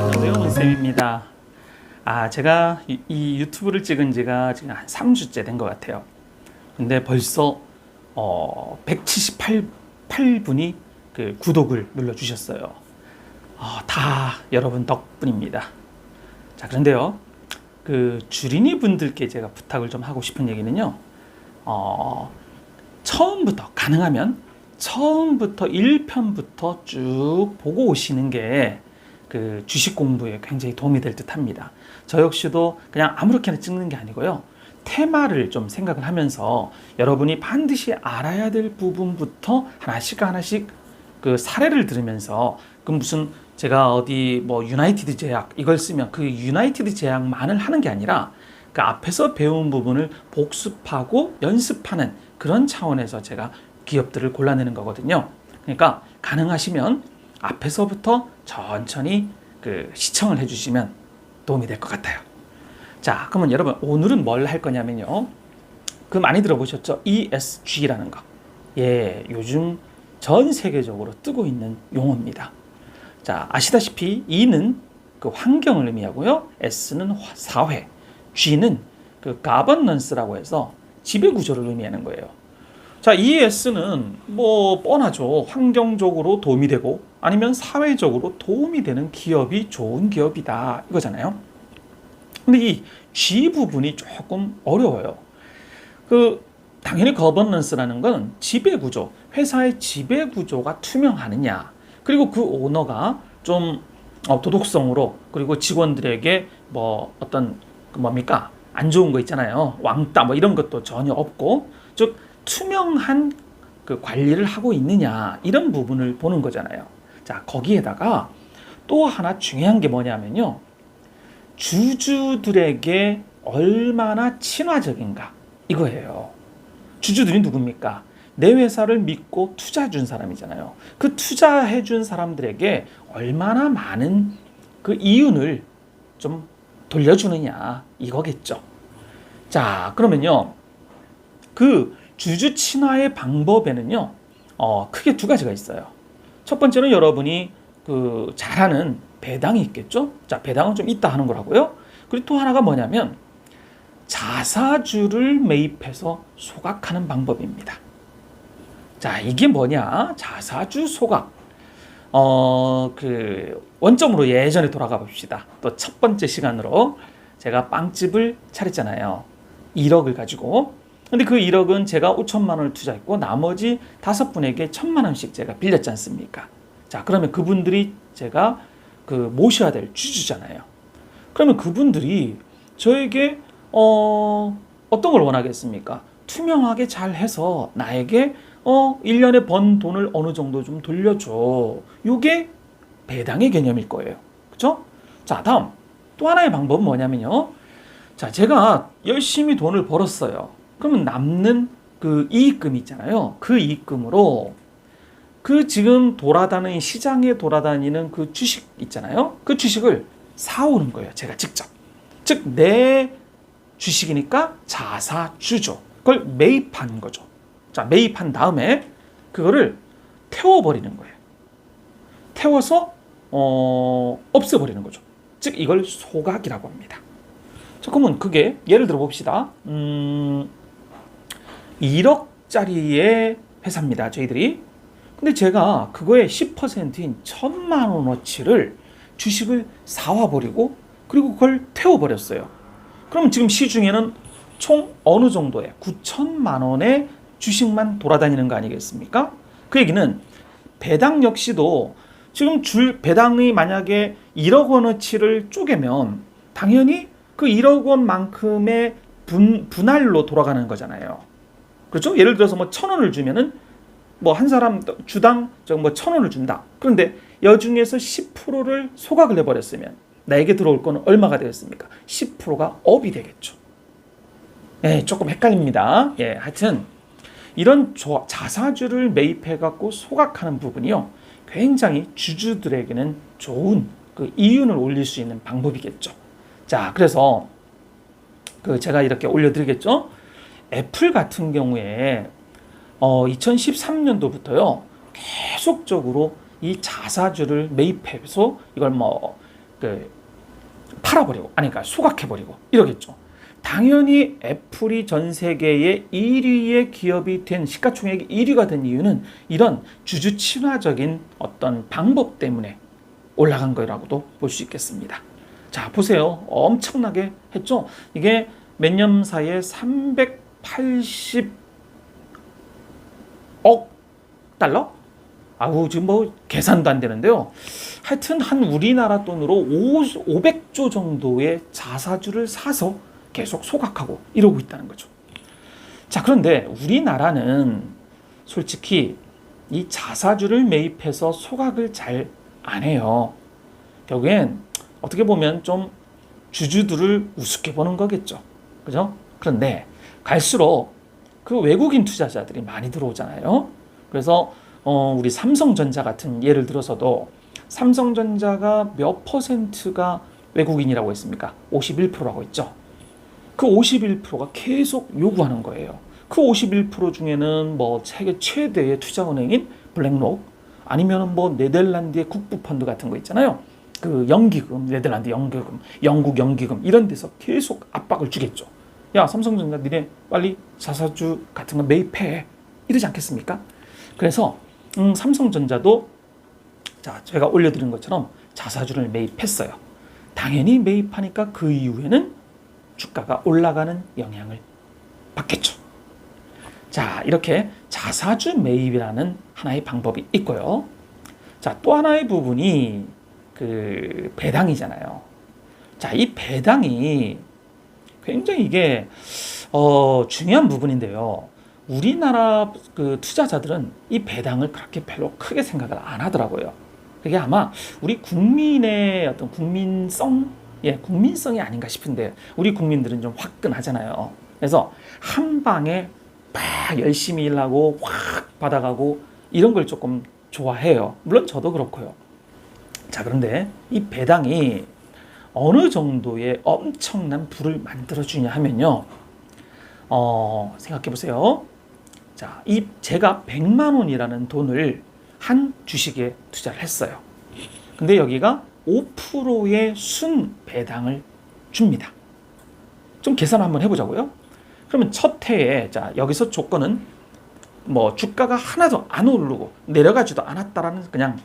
안녕하세요, 문쌤입니다. 제가 이 유튜브를 찍은 지가 지금 한 3주째 된 것 같아요. 근데 벌써 178분이 그 구독을 눌러주셨어요. 다 여러분 덕분입니다. 자, 그런데요, 그 주린이 분들께 제가 부탁을 좀 하고 싶은 얘기는요, 처음부터 가능하면 처음부터 1편부터 쭉 보고 오시는 게 그 주식 공부에 굉장히 도움이 될 듯 합니다. 저 역시도 그냥 아무렇게나 찍는 게 아니고요, 테마를 좀 생각을 하면서 여러분이 반드시 알아야 될 부분부터 하나씩 그 사례를 들으면서, 그 무슨 제가 어디 뭐 유나이티드 제약 이걸 쓰면 그 유나이티드 제약만을 하는 게 아니라 그 앞에서 배운 부분을 복습하고 연습하는 그런 차원에서 제가 기업들을 골라내는 거거든요. 그러니까 가능하시면 앞에서부터 천천히 그 시청을 해주시면 도움이 될 것 같아요. 자, 그러면 여러분 오늘은 뭘 할 거냐면요, 그 많이 들어보셨죠? ESG라는 거. 예, 요즘 전 세계적으로 뜨고 있는 용어입니다. 자, 아시다시피 E는 그 환경을 의미하고요, S는 사회, G는 그 가버넌스라고 해서 지배 구조를 의미하는 거예요. 자, ES는 뭐 뻔하죠. 환경적으로 도움이 되고 아니면 사회적으로 도움이 되는 기업이 좋은 기업이다, 이거잖아요. 근데 이 G 부분이 조금 어려워요. 당연히 거버넌스라는 건 지배 구조, 회사의 지배 구조가 투명하느냐, 그리고 그 오너가 좀 도덕성으로, 그리고 직원들에게 뭐 어떤 뭡니까, 안 좋은 거 있잖아요, 왕따 뭐 이런 것도 전혀 없고, 즉 투명한 그 관리를 하고 있느냐, 이런 부분을 보는 거잖아요. 자, 거기에다가 또 하나 중요한 게 뭐냐면요, 주주들에게 얼마나 친화적인가, 이거예요. 주주들이 누굽니까? 내 회사를 믿고 투자해 준 사람이잖아요. 그 투자해 준 사람들에게 얼마나 많은 그 이윤을 좀 돌려주느냐, 이거겠죠. 자, 그러면요, 그 주주 친화의 방법에는요, 크게 두 가지가 있어요. 첫 번째는 여러분이 그 잘하는 배당이 있겠죠. 자, 배당은 좀 있다 하는 거라고요. 그리고 또 하나가 뭐냐면 자사주를 매입해서 소각하는 방법입니다. 자, 이게 뭐냐? 자사주 소각. 그 원점으로 예전에 돌아가 봅시다. 또 첫 번째 시간으로 제가 빵집을 차렸잖아요. 1억을 가지고. 근데 그 1억은 제가 5천만 원을 투자했고 나머지 5분에게 1,000만 원씩 제가 빌렸지 않습니까? 자, 그러면 그분들이 제가 그 모셔야 될 주주잖아요. 그러면 그분들이 저에게 어떤 걸 원하겠습니까? 투명하게 잘 해서 나에게 1년에 번 돈을 어느 정도 좀 돌려줘. 요게 배당의 개념일 거예요. 그쵸? 자, 다음 또 하나의 방법은 뭐냐면요, 자, 제가 열심히 돈을 벌었어요. 그러면 남는 그 이익금 있잖아요. 그 이익금으로 그 지금 돌아다니는, 시장에 돌아다니는 그 주식 있잖아요. 그 주식을 사오는 거예요, 제가 직접. 즉 내 주식이니까 자사주죠. 그걸 매입한 거죠. 자, 매입한 다음에 그거를 태워버리는 거예요. 태워서 없애버리는 거죠. 즉 이걸 소각이라고 합니다. 자, 그러면 그게 예를 들어 봅시다. 1억짜리의 회사입니다, 저희들이. 근데 제가 그거의 10%인 1,000만 원어치를 주식을 사와버리고 그리고 그걸 태워버렸어요. 그럼 지금 시중에는 총 어느 정도의 9천만 원의 주식만 돌아다니는 거 아니겠습니까? 그 얘기는 배당 역시도 지금 배당이 만약에 1억 원어치를 쪼개면 당연히 그 1억 원만큼의 분할로 돌아가는 거잖아요. 그렇죠? 예를 들어서 뭐 1,000원을 주면은 뭐 한 사람 주당 뭐 1,000원을 준다. 그런데 여중에서 10%를 소각을 해버렸으면 나에게 들어올 거는 얼마가 되겠습니까? 10%가 업이 되겠죠. 예, 조금 헷갈립니다. 예, 하여튼 이런 자사주를 매입해갖고 소각하는 부분이요, 굉장히 주주들에게는 좋은 그 이윤을 올릴 수 있는 방법이겠죠. 자, 그래서 그 제가 이렇게 올려드리겠죠. 애플 같은 경우에 2013년도부터요 계속적으로 이 자사주를 매입해서 이걸 팔아버리고, 아니 그러니까 소각해버리고 이러겠죠. 당연히 애플이 전 세계의 1위의 기업이 된, 시가총액 1위가 된 이유는 이런 주주 친화적인 어떤 방법 때문에 올라간 거라고도 볼 수 있겠습니다. 자, 보세요. 엄청나게 했죠. 이게 몇 년 사이에 380억 달러? 아우, 지금 뭐 계산도 안 되는데요. 하여튼 한 우리나라 돈으로 500조 정도의 자사주를 사서 계속 소각하고 이러고 있다는 거죠. 자, 그런데 우리나라는 솔직히 이 자사주를 매입해서 소각을 잘 안 해요. 결국엔 어떻게 보면 좀 주주들을 우습게 보는 거겠죠. 그죠? 그런데 갈수록 그 외국인 투자자들이 많이 들어오잖아요. 그래서 우리 삼성전자 같은 예를 들어서도 삼성전자가 몇 퍼센트가 외국인이라고 했습니까? 51%라고 했죠. 그 51%가 계속 요구하는 거예요. 그 51% 중에는 뭐 세계 최대의 투자은행인 블랙록, 아니면 뭐 네덜란드의 국부펀드 같은 거 있잖아요. 그 연기금, 네덜란드 연기금, 영국 연기금 이런 데서 계속 압박을 주겠죠. 야, 삼성전자 니네 빨리 자사주 같은 거 매입해. 이러지 않겠습니까? 그래서 삼성전자도 자, 제가 올려드린 것처럼 자사주를 매입했어요. 당연히 매입하니까 그 이후에는 주가가 올라가는 영향을 받겠죠. 자, 이렇게 자사주 매입이라는 하나의 방법이 있고요. 자, 또 하나의 부분이 그 배당이잖아요. 자, 이 배당이 굉장히 이게 중요한 부분인데요. 우리나라 그 투자자들은 이 배당을 그렇게 별로 크게 생각을 안 하더라고요. 그게 아마 우리 국민의 어떤 국민성이 아닌가 싶은데, 우리 국민들은 좀 화끈하잖아요. 그래서 한 방에 막 열심히 일하고 확 받아가고 이런 걸 조금 좋아해요. 물론 저도 그렇고요. 자, 그런데 이 배당이 어느 정도의 엄청난 부를 만들어주냐 하면요. 생각해 보세요. 자, 제가 100만 원이라는 돈을 한 주식에 투자를 했어요. 근데 여기가 5%의 순 배당을 줍니다. 좀 계산 한번 해보자고요. 그러면 첫 해에, 자, 여기서 조건은 뭐 주가가 하나도 안 오르고 내려가지도 않았다라는 그냥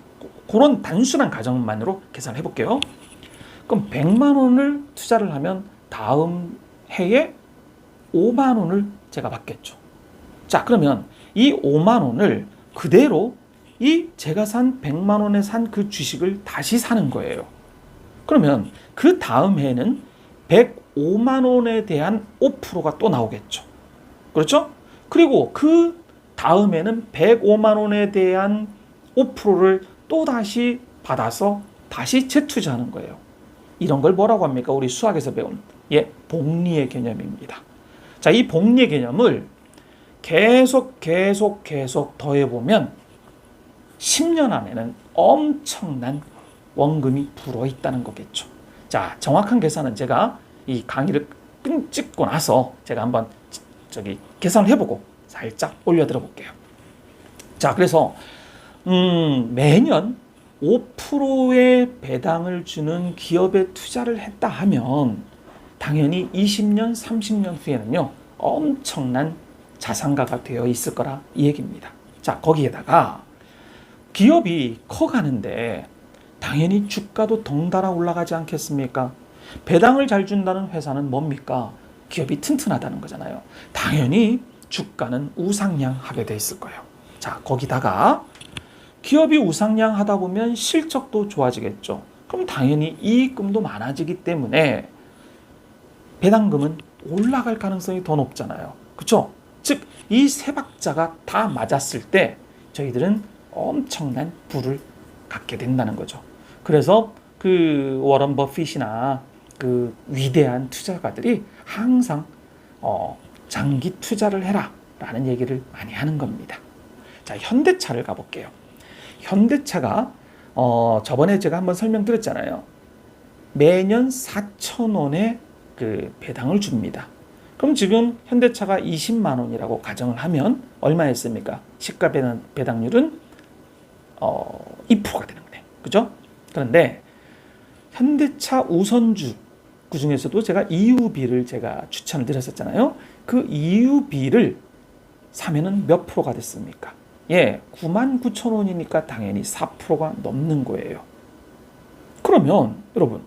그런 단순한 가정만으로 계산을 해볼게요. 그럼 100만 원을 투자를 하면 다음 해에 5만 원을 제가 받겠죠. 자, 그러면 이 5만 원을 그대로 이 제가 산 100만 원에 산 그 주식을 다시 사는 거예요. 그러면 그 다음 해에는 105만 원에 대한 5%가 또 나오겠죠. 그렇죠? 그리고 그 다음에는 105만 원에 대한 5%를 또 다시 받아서 다시 재투자하는 거예요. 이런 걸 뭐라고 합니까? 우리 수학에서 배운 복리의 개념입니다. 자, 이 복리의 개념을 계속 더해보면 10년 안에는 엄청난 원금이 불어있다는 거겠죠. 자, 정확한 계산은 제가 이 강의를 찍고 나서 제가 한번 계산을 해보고 살짝 올려드려 볼게요. 자, 그래서 매년 5%의 배당을 주는 기업에 투자를 했다 하면 당연히 20년, 30년 후에는요 엄청난 자산가가 되어 있을 거라 이 얘기입니다. 자, 거기에다가 기업이 커가는데 당연히 주가도 덩달아 올라가지 않겠습니까? 배당을 잘 준다는 회사는 뭡니까? 기업이 튼튼하다는 거잖아요. 당연히 주가는 우상향하게 돼 있을 거예요. 자, 거기다가 기업이 우상향하다 보면 실적도 좋아지겠죠. 그럼 당연히 이익금도 많아지기 때문에 배당금은 올라갈 가능성이 더 높잖아요. 그렇죠? 즉, 이 세 박자가 다 맞았을 때 저희들은 엄청난 부를 갖게 된다는 거죠. 그래서 그 워런 버핏이나 그 위대한 투자가들이 항상 장기 투자를 해라 라는 얘기를 많이 하는 겁니다. 자, 현대차를 가볼게요. 현대차가 저번에 제가 한번 설명드렸잖아요. 매년 4,000원의 그 배당을 줍니다. 그럼 지금 현대차가 20만 원이라고 가정을 하면 얼마였습니까? 시가 배당률은 2%가 되는 거네. 그죠? 그런데 현대차 우선주 그 중에서도 제가 EUB를 제가 추천을 드렸었잖아요. 그 EUB를 사면은 몇 프로가 됐습니까? 예, 99,000원이니까 당연히 4%가 넘는 거예요. 그러면 여러분,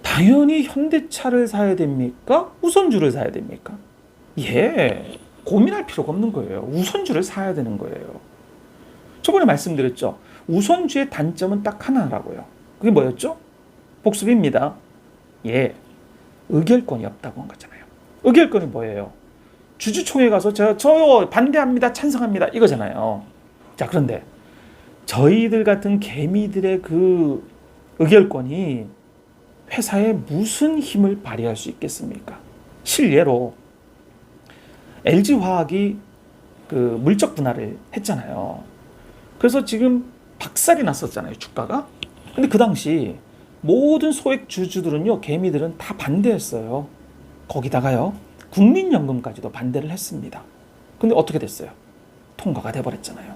당연히 현대차를 사야 됩니까? 우선주를 사야 됩니까? 예, 고민할 필요가 없는 거예요. 우선주를 사야 되는 거예요. 저번에 말씀드렸죠. 우선주의 단점은 딱 하나라고요. 그게 뭐였죠? 복습입니다. 예, 의결권이 없다고 한 거잖아요. 의결권이 뭐예요? 주주총회 가서 저 반대합니다, 찬성합니다 이거잖아요. 자, 그런데 저희들 같은 개미들의 그 의결권이 회사에 무슨 힘을 발휘할 수 있겠습니까? 실례로 LG화학이 그 물적 분할을 했잖아요. 그래서 지금 박살이 났었잖아요, 주가가. 근데 그 당시 모든 소액 주주들은요, 개미들은 다 반대했어요. 거기다가요, 국민연금까지도 반대를 했습니다. 근데 어떻게 됐어요? 통과가 돼버렸잖아요.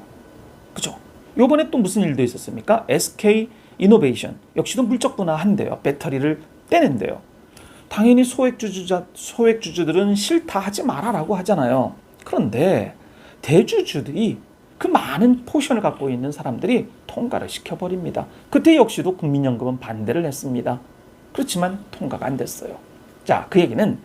그죠? 요번에 또 무슨 일도 있었습니까? SK 이노베이션 역시도 물적 분할한대요. 배터리를 떼낸대요. 당연히 소액 주주들은 싫다, 하지 말아라고 하잖아요. 그런데 대주주들이 그 많은 포션을 갖고 있는 사람들이 통과를 시켜버립니다. 그때 역시도 국민연금은 반대를 했습니다. 그렇지만 통과가 안 됐어요. 자, 그 얘기는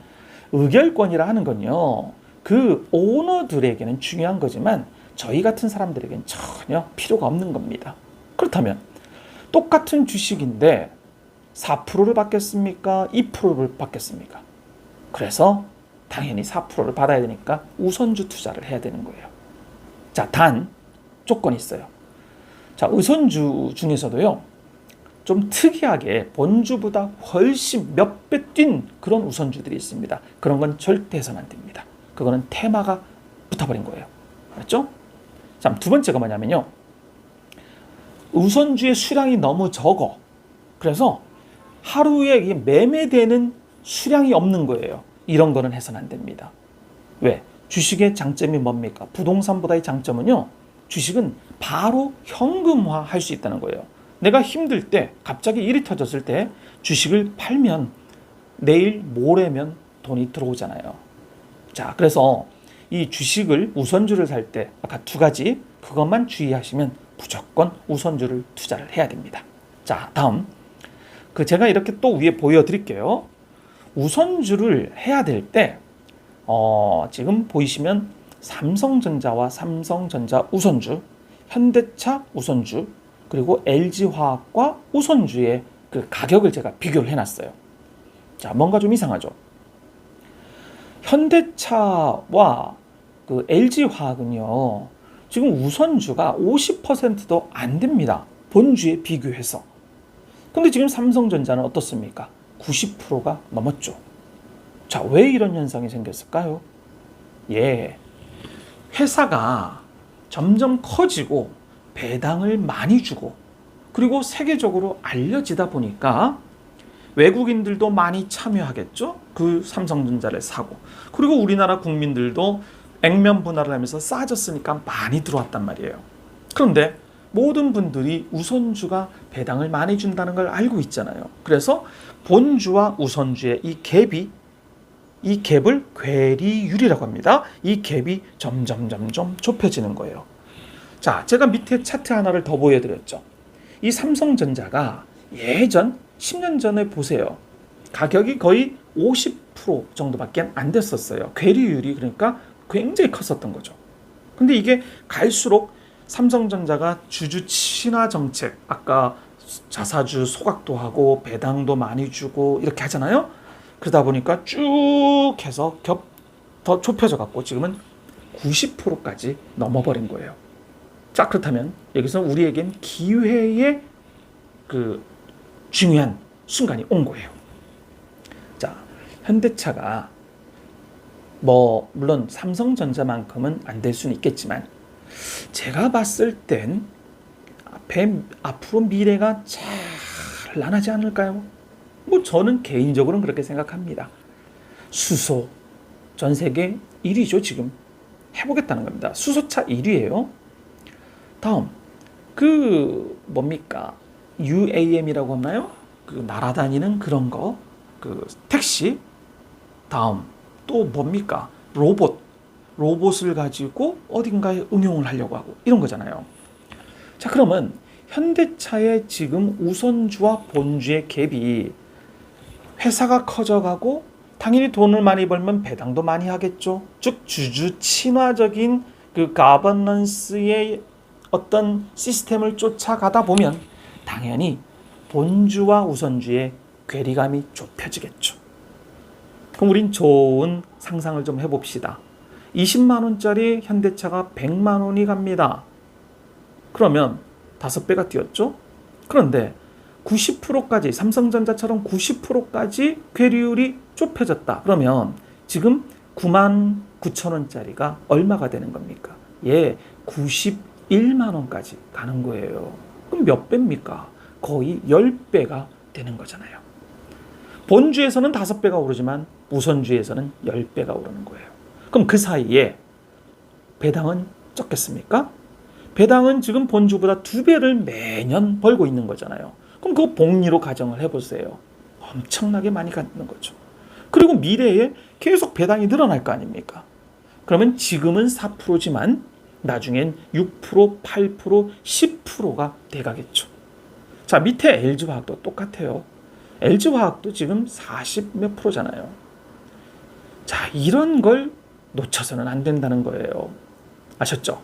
의결권이라 하는 건요, 그 오너들에게는 중요한 거지만 저희 같은 사람들에게는 전혀 필요가 없는 겁니다. 그렇다면 똑같은 주식인데 4%를 받겠습니까? 2%를 받겠습니까? 그래서 당연히 4%를 받아야 되니까 우선주 투자를 해야 되는 거예요. 자, 단 조건이 있어요. 자, 우선주 중에서도요, 좀 특이하게 본주보다 훨씬 몇 배 뛴 그런 우선주들이 있습니다. 그런 건 절대 해서는 안 됩니다. 그거는 테마가 붙어버린 거예요. 알았죠? 자, 두 번째가 뭐냐면요, 우선주의 수량이 너무 적어. 그래서 하루에 매매되는 수량이 없는 거예요. 이런 거는 해서는 안 됩니다. 왜? 주식의 장점이 뭡니까? 부동산보다의 장점은요, 주식은 바로 현금화 할 수 있다는 거예요. 내가 힘들 때, 갑자기 일이 터졌을 때 주식을 팔면 내일 모레면 돈이 들어오잖아요. 자, 그래서 이 주식을 우선주를 살 때 아까 두 가지 그것만 주의하시면 무조건 우선주를 투자를 해야 됩니다. 자, 다음 제가 이렇게 또 위에 보여드릴게요. 우선주를 해야 될 때 지금 보이시면 삼성전자와 삼성전자 우선주, 현대차 우선주, 그리고 LG화학과 우선주의 그 가격을 제가 비교를 해놨어요. 자, 뭔가 좀 이상하죠? 현대차와 그 LG화학은요, 지금 우선주가 50%도 안 됩니다. 본주에 비교해서. 근데 지금 삼성전자는 어떻습니까? 90%가 넘었죠. 자, 왜 이런 현상이 생겼을까요? 예, 회사가 점점 커지고 배당을 많이 주고 그리고 세계적으로 알려지다 보니까 외국인들도 많이 참여하겠죠. 그 삼성전자를 사고, 그리고 우리나라 국민들도 액면 분할을 하면서 싸졌으니까 많이 들어왔단 말이에요. 그런데 모든 분들이 우선주가 배당을 많이 준다는 걸 알고 있잖아요. 그래서 본주와 우선주의 이 갭을 괴리율이라고 합니다. 이 갭이 점점 좁혀지는 거예요. 자, 제가 밑에 차트 하나를 더 보여드렸죠. 이 삼성전자가 예전 10년 전에 보세요. 가격이 거의 50% 정도밖에 안 됐었어요. 괴리율이 그러니까 굉장히 컸었던 거죠. 근데 이게 갈수록 삼성전자가 주주 친화 정책, 아까 자사주 소각도 하고 배당도 많이 주고 이렇게 하잖아요. 그러다 보니까 쭉 해서 더 좁혀져 갖고 지금은 90%까지 넘어버린 거예요. 자, 그렇다면 여기서 우리에겐 기회의 그 중요한 순간이 온 거예요. 자, 현대차가 물론 삼성전자만큼은 안 될 수는 있겠지만 제가 봤을 땐 앞으로 미래가 찬란하지 않을까요? 저는 개인적으로는 그렇게 생각합니다. 수소, 전 세계 1위죠, 지금. 해보겠다는 겁니다. 수소차 1위예요. 다음, 뭡니까? UAM이라고 하나요? 날아다니는 그런 거. 택시. 다음, 또 뭡니까? 로봇을 가지고 어딘가에 응용을 하려고 하고 이런 거잖아요. 자, 그러면 현대차의 지금 우선주와 본주의 갭이 회사가 커져가고 당연히 돈을 많이 벌면 배당도 많이 하겠죠. 즉 주주 친화적인 가버넌스의 어떤 시스템을 쫓아가다 보면 당연히 본주와 우선주의 괴리감이 좁혀지겠죠. 그럼 우린 좋은 상상을 좀 해봅시다. 20만 원짜리 현대차가 100만 원이 갑니다. 그러면 5배가 뛰었죠? 그런데 90%까지 삼성전자처럼 90%까지 괴리율이 좁혀졌다. 그러면 지금 9만 9천 원짜리가 얼마가 되는 겁니까? 91만 원까지 가는 거예요. 그럼 몇 배입니까? 거의 10배가 되는 거잖아요. 본주에서는 5배가 오르지만 우선주에서는 10배가 오르는 거예요. 그럼 그 사이에 배당은 적겠습니까? 배당은 지금 본주보다 2배를 매년 벌고 있는 거잖아요. 그럼 그거 복리로 가정을 해보세요. 엄청나게 많이 갖는 거죠. 그리고 미래에 계속 배당이 늘어날 거 아닙니까? 그러면 지금은 4%지만 나중엔 6%, 8%, 10%가 돼가겠죠. 자, 밑에 LG화학도 똑같아요. LG화학도 지금 40 몇 프로잖아요. 자, 이런 걸 놓쳐서는 안 된다는 거예요. 아셨죠?